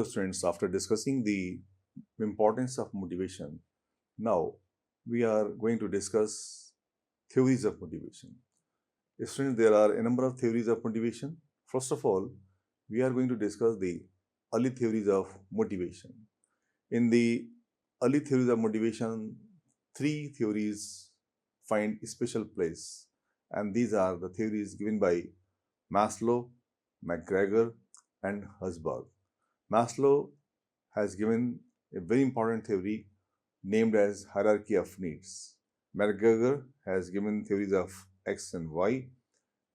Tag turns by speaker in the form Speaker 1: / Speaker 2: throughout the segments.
Speaker 1: students, after discussing the importance of motivation, now we are going to discuss theories of motivation. Students, there are a number of theories of motivation. First of all, we are going to discuss the early theories of motivation. In the early theories of motivation, three theories find special place, and these are the theories given by Maslow, McGregor, and Herzberg. Maslow has given a very important theory named as hierarchy of needs. McGregor has given theories of X and Y,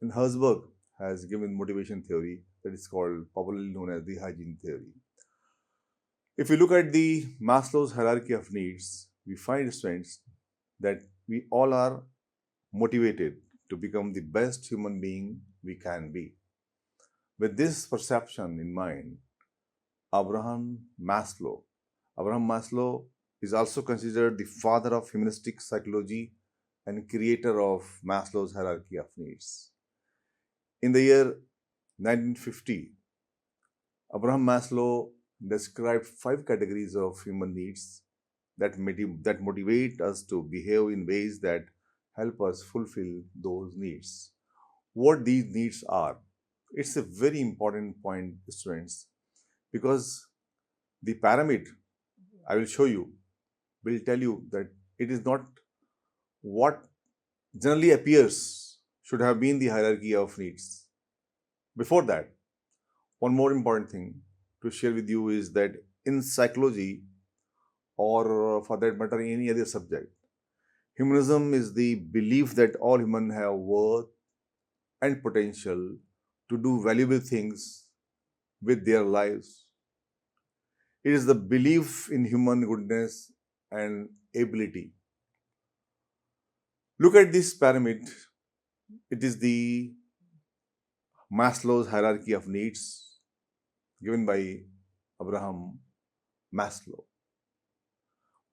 Speaker 1: and Herzberg has given motivation theory that is called popularly known as the hygiene theory. If we look at the Maslow's hierarchy of needs, we find, friends, that we all are motivated to become the best human being we can be. With this perception in mind, Abraham Maslow. Abraham Maslow is also considered the father of humanistic psychology and creator of Maslow's hierarchy of needs. In the year 1950, Abraham Maslow described 5 categories of human needs that motivate us to behave in ways that help us fulfill those needs. What these needs are, it's a very important point, students, because the pyramid I will show you will tell you that it is not what generally appears should have been the hierarchy of needs. Before that, one more important thing to share with you is that in psychology, or for that matter, any other subject, humanism is the belief that all humans have worth and potential to do valuable things with their lives. It is the belief in human goodness and ability. Look at this pyramid. It is the Maslow's hierarchy of needs given by Abraham Maslow.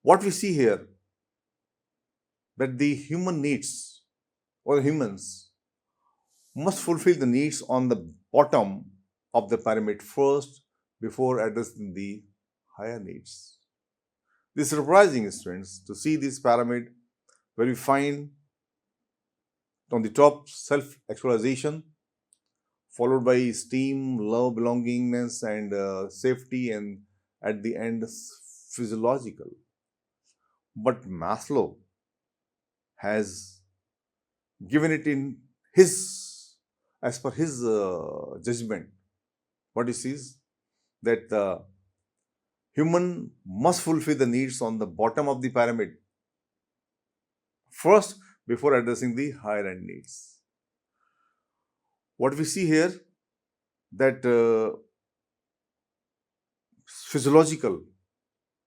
Speaker 1: What we see here, that the human needs or humans must fulfill the needs on the bottom of the pyramid first before addressing the higher needs. This is surprising, students, to see this pyramid where we find on the top self-actualization, followed by esteem, love, belongingness, and safety, and at the end, physiological. But Maslow has given it in as per his judgment. What he sees, that human must fulfill the needs on the bottom of the pyramid first before addressing the higher end needs. What we see here, that physiological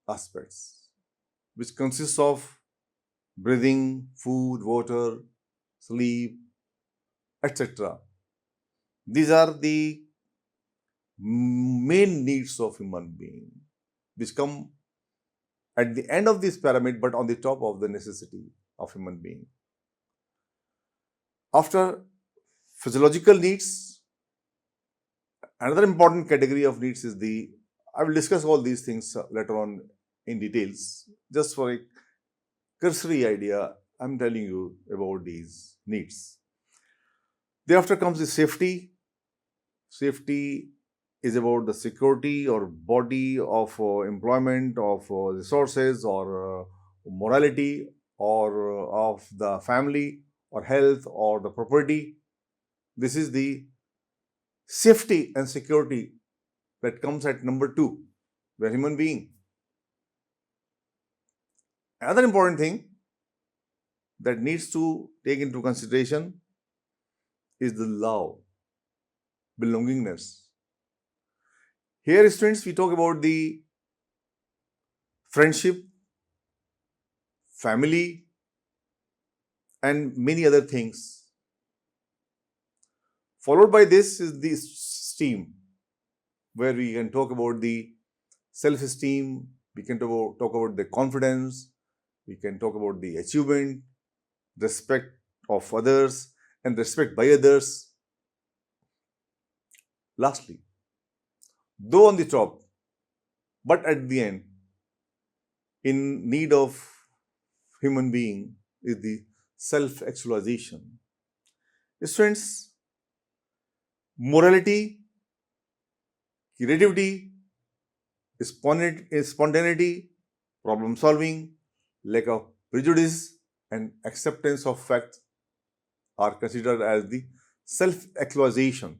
Speaker 1: aspects, which consists of breathing, food, water, sleep, etc. These are the main needs of human being, which come at the end of this pyramid, but on the top of the necessity of human being. After physiological needs, another important category of needs is I will discuss all these things later on in details. Just for a cursory idea, I'm telling you about these needs. Thereafter comes the safety. Safety is about the security or body of employment, of resources, or morality, or of the family, or health, or the property. This is the safety and security that comes at number 2, where human being. Another important thing that needs to take into consideration is the love, belongingness. Here, students, we talk about the friendship, family, and many other things. Followed by this is the esteem, where we can talk about the self-esteem, we can talk about the confidence, we can talk about the achievement, respect of others, and respect by others. Lastly, though on the top, But at the end, in need of human being is the self-actualization. Students, morality, creativity, spontaneity, problem solving, lack of prejudice, and acceptance of facts are considered as the self-actualization.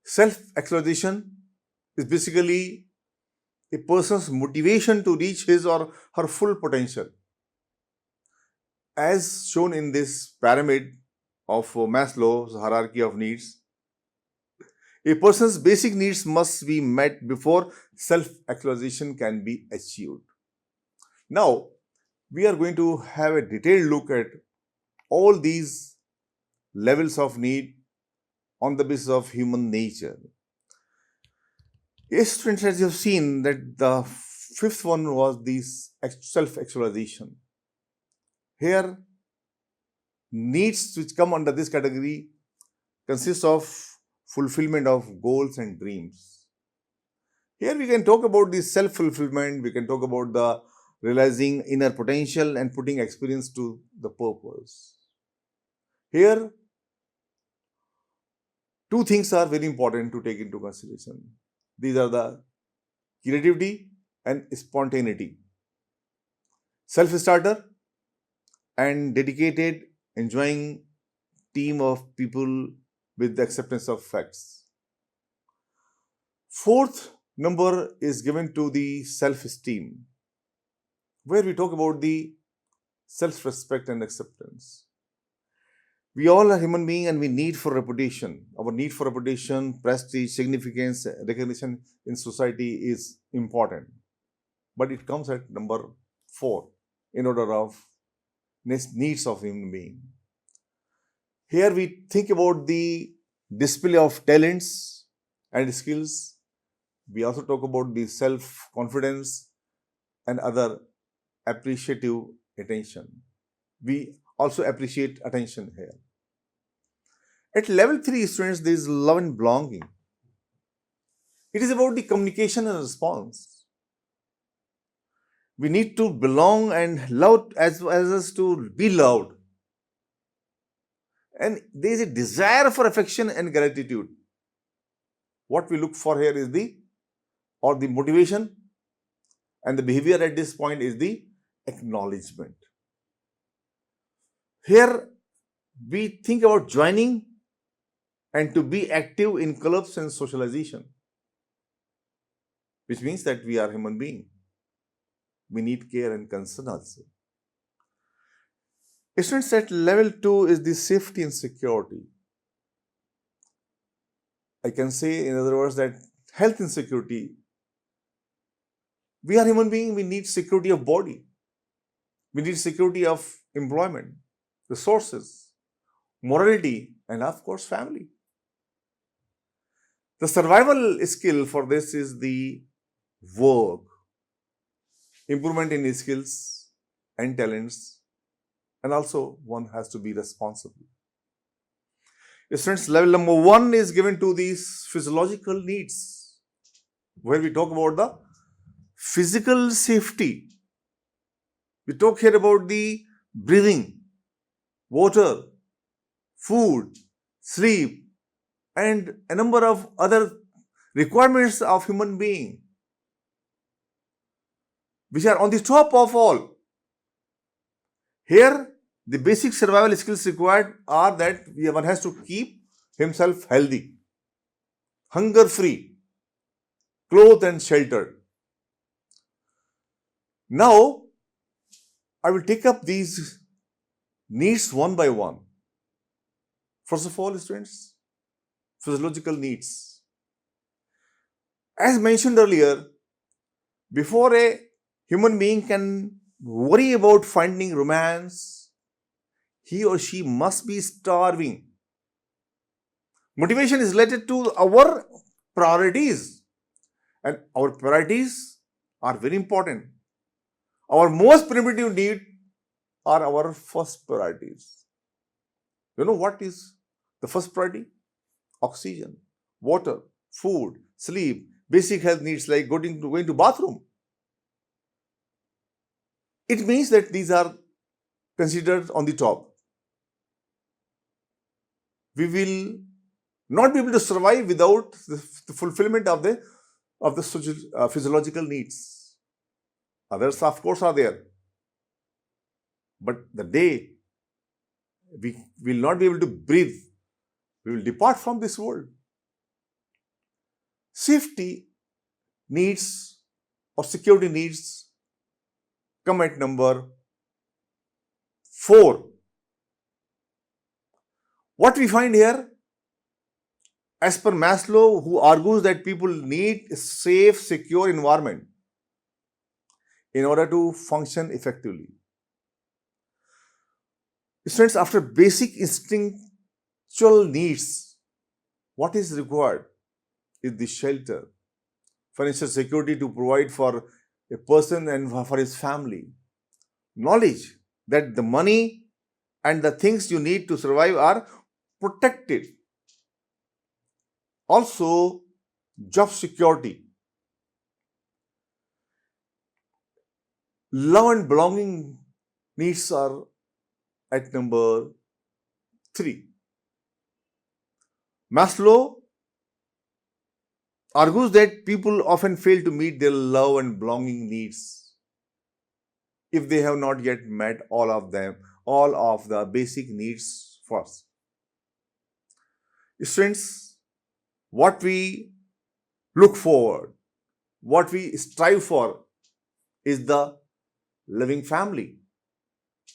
Speaker 1: Self-actualization is basically a person's motivation to reach his or her full potential. As shown in this pyramid of Maslow's hierarchy of needs, a person's basic needs must be met before self-actualization can be achieved. Now, we are going to have a detailed look at all these levels of need on the basis of human nature. Yes, students, as you have seen that the fifth one was this self-actualization. Here, needs which come under this category consist of fulfillment of goals and dreams. Here we can talk about the self-fulfillment, we can talk about the realizing inner potential and putting experience to the purpose. Here, two things are very important to take into consideration. These are the creativity and spontaneity. Self-starter and dedicated, enjoying team of people with the acceptance of facts. Fourth number is given to the self-esteem, where we talk about the self-respect and acceptance. We all are human beings and we need for reputation. Our need for reputation, prestige, significance, recognition in society is important. But it comes at number 4 in order of needs of human being. Here we think about the display of talents and skills. We also talk about the self-confidence and other appreciative attention. We also appreciate attention here. At level 3, students, there is love and belonging. It is about the communication and response. We need to belong and love as us to be loved. And there is a desire for affection and gratitude. What we look for here is the motivation, and the behavior at this point is the acknowledgement. Here we think about joining and to be active in clubs and socialization, which means that we are human beings. We need care and concern also. Students, at level 2 is the safety and security. I can say, in other words, that health and security. We are human beings, we need security of body. We need security of employment, resources, morality, and of course, family. The survival skill for this is the work, improvement in skills and talents, and also one has to be responsible. Students, level number 1 is given to these physiological needs, where we talk about the physical safety. We talk here about the breathing, water, food, sleep, and a number of other requirements of human being, which are on the top of all. Here, the basic survival skills required are that one has to keep himself healthy, hunger-free, clothed and sheltered. Now, I will take up these needs one by one. First of all, students, physiological needs. As mentioned earlier, before a human being can worry about finding romance, he or she must be starving. Motivation is related to our priorities, and our priorities are very important. Our most primitive need are our first priorities. You know what is the first priority? Oxygen, water, food, sleep, basic health needs like going to bathroom. It means that these are considered on the top. We will not be able to survive without the fulfillment of the physiological needs. Others, of course, are there. But the day we will not be able to breathe, we will depart from this world. Safety needs or security needs come at number 4. What we find here, as per Maslow, who argues that people need a safe, secure environment in order to function effectively. Students, after basic instinctual needs, what is required is the shelter, financial security to provide for a person and for his family. Knowledge that the money and the things you need to survive are protected. Also, job security. Love and belonging needs are at number 3. Maslow argues that people often fail to meet their love and belonging needs if they have not yet met all of the basic needs first. Students, what we look forward, what we strive for is the loving family.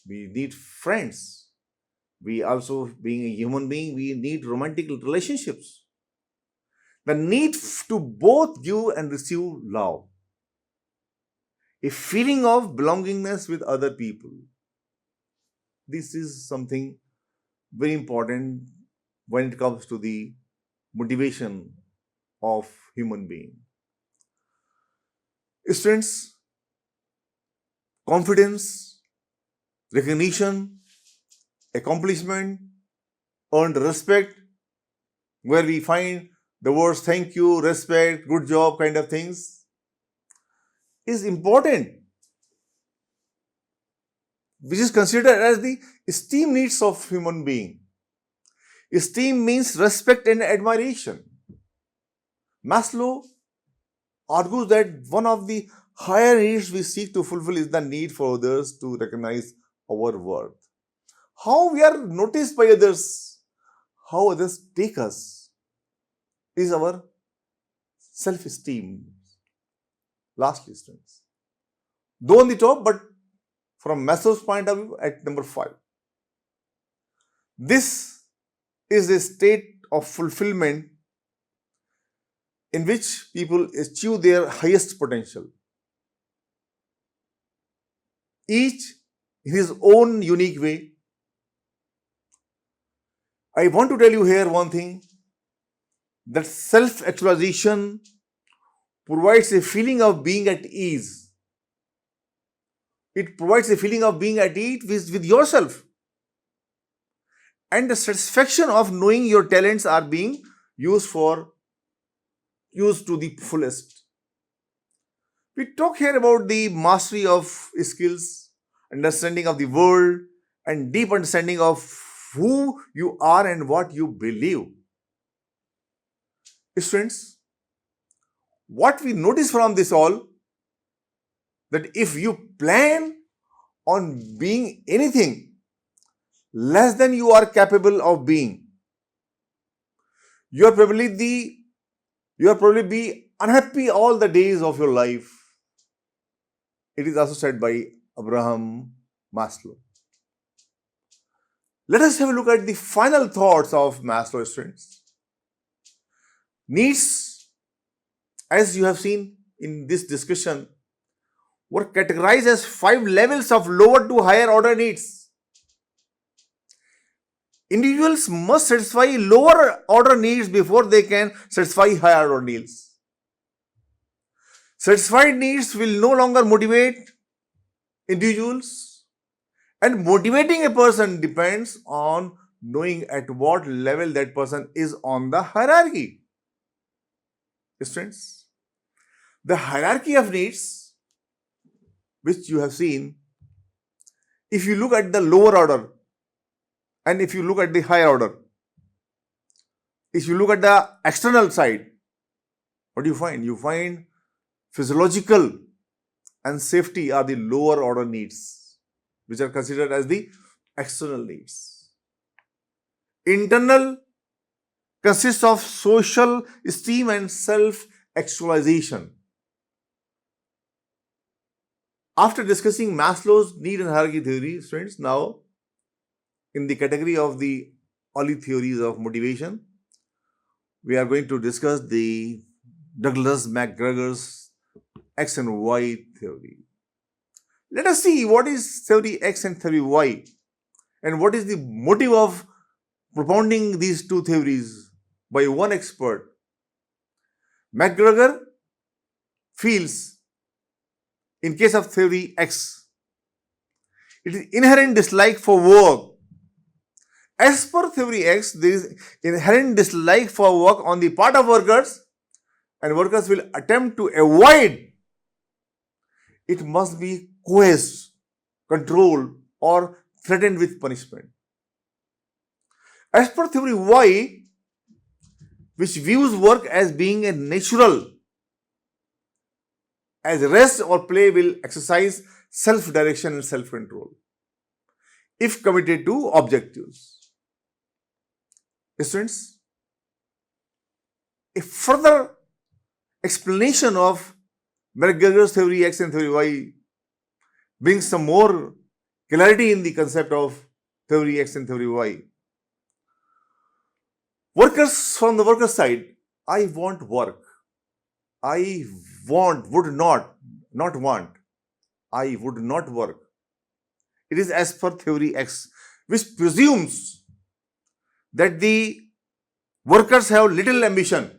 Speaker 1: We need friends. We also, being a human being, we need romantic relationships. The need to both give and receive love. A feeling of belongingness with other people. This is something very important when it comes to the motivation of human being. Students, confidence, recognition, accomplishment, earned respect, where we find the words thank you, respect, good job kind of things, is important, which is considered as the esteem needs of human being. Esteem means respect and admiration. Maslow argues that one of the higher needs we seek to fulfill is the need for others to recognize our worth. How we are noticed by others, how others take us, is our self-esteem. Lastly, students, though on the top, but from Maslow's point of view, at number 5. This is a state of fulfillment in which people achieve their highest potential, each in his own unique way. I want to tell you here one thing, that self-actualization provides a feeling of being at ease. It provides a feeling of being at ease with yourself, and the satisfaction of knowing your talents are being used to the fullest. We talk here about the mastery of skills, understanding of the world, and deep understanding of who you are and what you believe. Students, what we notice from this all, that if you plan on being anything less than you are capable of being, you are probably be unhappy all the days of your life. It is also said by Abraham Maslow. Let us have a look at the final thoughts of Maslow, students. Needs, as you have seen in this discussion, were categorized as 5 levels of lower to higher order needs. Individuals must satisfy lower order needs before they can satisfy higher order needs. Satisfied needs will no longer motivate individuals, and motivating a person depends on knowing at what level that person is on the hierarchy. Students, The hierarchy of needs, which you have seen, if you look at the lower order and if you look at the higher order, if you look at the external side, what do you find? You find physiological and safety are the lower order needs, which are considered as the external needs. Internal consists of social esteem and self-actualization. After discussing Maslow's need and hierarchy theory, friends, now in the category of the early theories of motivation, we are going to discuss the Douglas McGregor's X and Y theory. Let us see what is theory X and theory Y and what is the motive of propounding these two theories by one expert. McGregor feels, in case of theory X, it is inherent dislike for work. As per theory X, there is inherent dislike for work on the part of workers, and workers will attempt to avoid. It must be coerced, controlled, or threatened with punishment. As per theory Y, which views work as being a natural, as rest or play will exercise self-direction and self-control if committed to objectives. Students, a further explanation of McGregor's theory X and theory Y brings some more clarity in the concept of theory X and theory Y. Workers, from the worker side, I want work. I would not want. I would not work. It is as per theory X, which presumes that the workers have little ambition.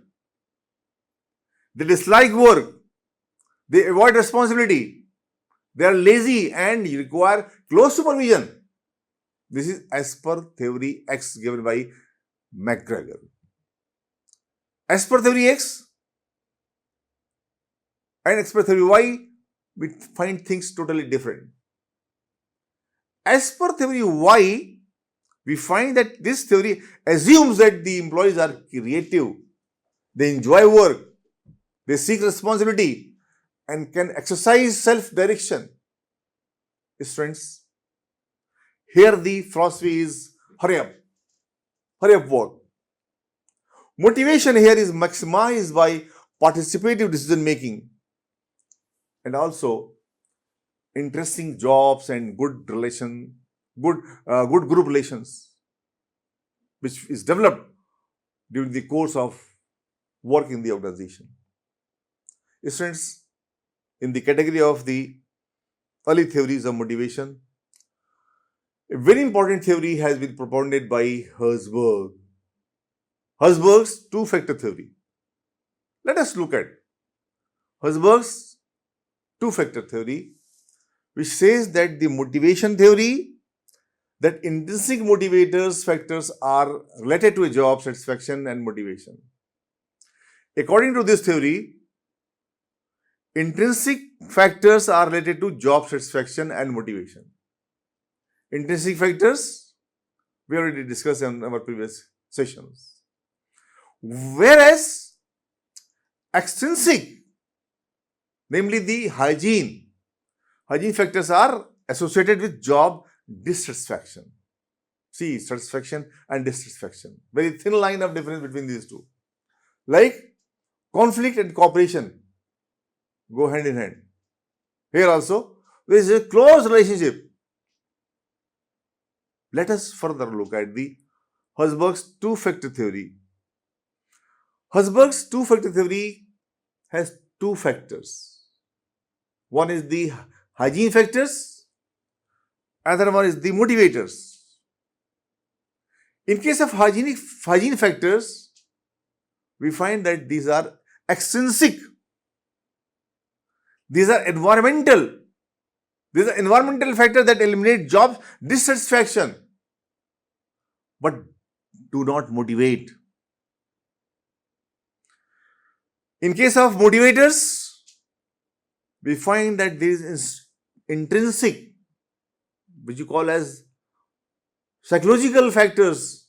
Speaker 1: They dislike work. They avoid responsibility. They are lazy and require close supervision. This is as per theory X given by McGregor. As per theory X and as per theory Y, we find things totally different. As per theory Y, we find that this theory assumes that the employees are creative, they enjoy work, they seek responsibility, and can exercise self-direction. Friends, here the philosophy is hurry up work. Motivation here is maximized by participative decision making and also interesting jobs and good group relations, which is developed during the course of work in the organization. Students, in the category of the early theories of motivation, a very important theory has been propounded by Herzberg. Herzberg's two-factor theory. Let us look at Herzberg's two-factor theory, which says that the motivation theory, that intrinsic motivators factors are related to a job satisfaction and motivation. According to this theory, intrinsic factors are related to job satisfaction and motivation. Intrinsic factors, we already discussed in our previous sessions. Whereas extrinsic, namely the hygiene factors are associated with job dissatisfaction. See, satisfaction and dissatisfaction. Very thin line of difference between these two. Like conflict and cooperation go hand in hand. Here also, there is a close relationship. Let us further look at the Herzberg's two-factor theory. Herzberg's two-factor theory has two factors. One is the hygiene factors, another one is the motivators. In case of hygiene factors, we find that these are extrinsic. These are environmental. These are environmental factors that eliminate job dissatisfaction, but do not motivate. In case of motivators, we find that there is intrinsic, which you call as psychological factors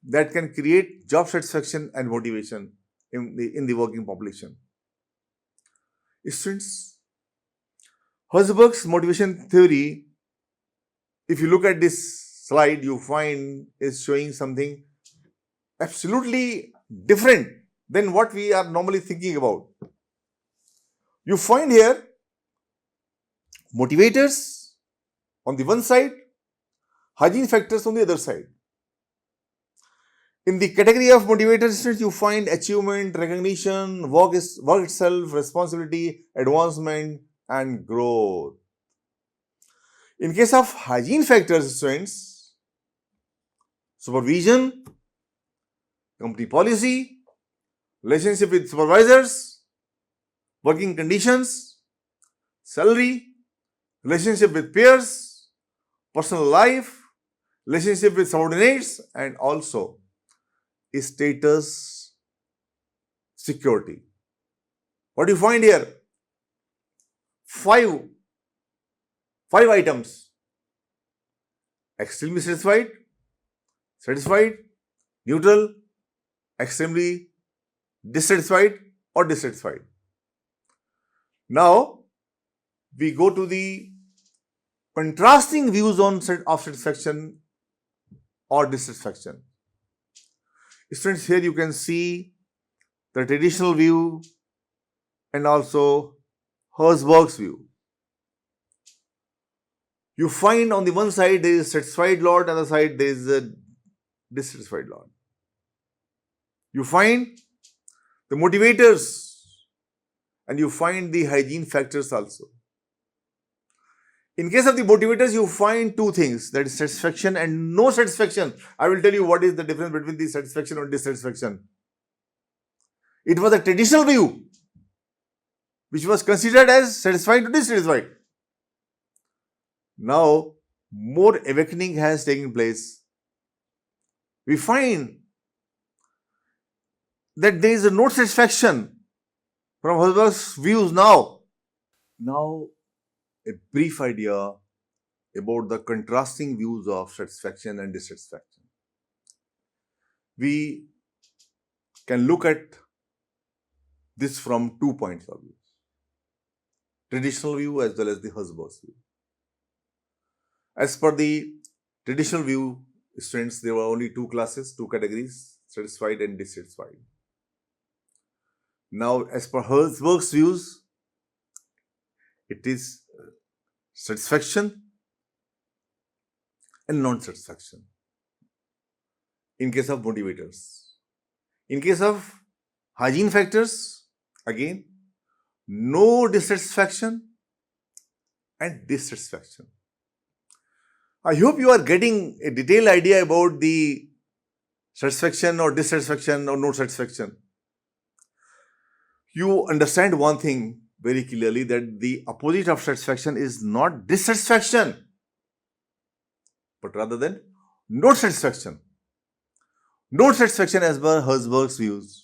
Speaker 1: that can create job satisfaction and motivation in the working population. Students, Herzberg's motivation theory, if you look at this slide, you find is showing something absolutely different than what we are normally thinking about. You find here motivators on the one side, hygiene factors on the other side. In the category of motivators, you find achievement, recognition, work itself, responsibility, advancement, and growth. In case of hygiene factors, students, supervision, company policy, relationship with supervisors, working conditions, salary, relationship with peers, personal life, relationship with subordinates, and also status, security. What do you find here? Five items. Extremely satisfied, satisfied, neutral, extremely dissatisfied or dissatisfied. Now, we go to the contrasting views of satisfaction or dissatisfaction. Students, here you can see the traditional view and also Herzberg's view. You find on the one side there is a satisfied lot, on the other side there is a dissatisfied lot. You find the motivators and you find the hygiene factors also. In case of the motivators, you find two things, that is satisfaction and no satisfaction. I will tell you what is the difference between the satisfaction and dissatisfaction. It was a traditional view which was considered as satisfied to dissatisfied. Now, more awakening has taken place. We find that there is no satisfaction from Herzberg's views now. Now, a brief idea about the contrasting views of satisfaction and dissatisfaction. We can look at this from 2 points of view. Traditional view as well as the Herzberg's view. As per the traditional view, students, there were only two classes, two categories, satisfied and dissatisfied. Now, as per Herzberg's views, it is satisfaction and non-satisfaction in case of motivators. In case of hygiene factors, again, no dissatisfaction and dissatisfaction. I hope you are getting a detailed idea about the satisfaction or dissatisfaction or no satisfaction. You understand one thing very clearly, that the opposite of satisfaction is not dissatisfaction, but rather than no satisfaction. No satisfaction as per Herzberg's views.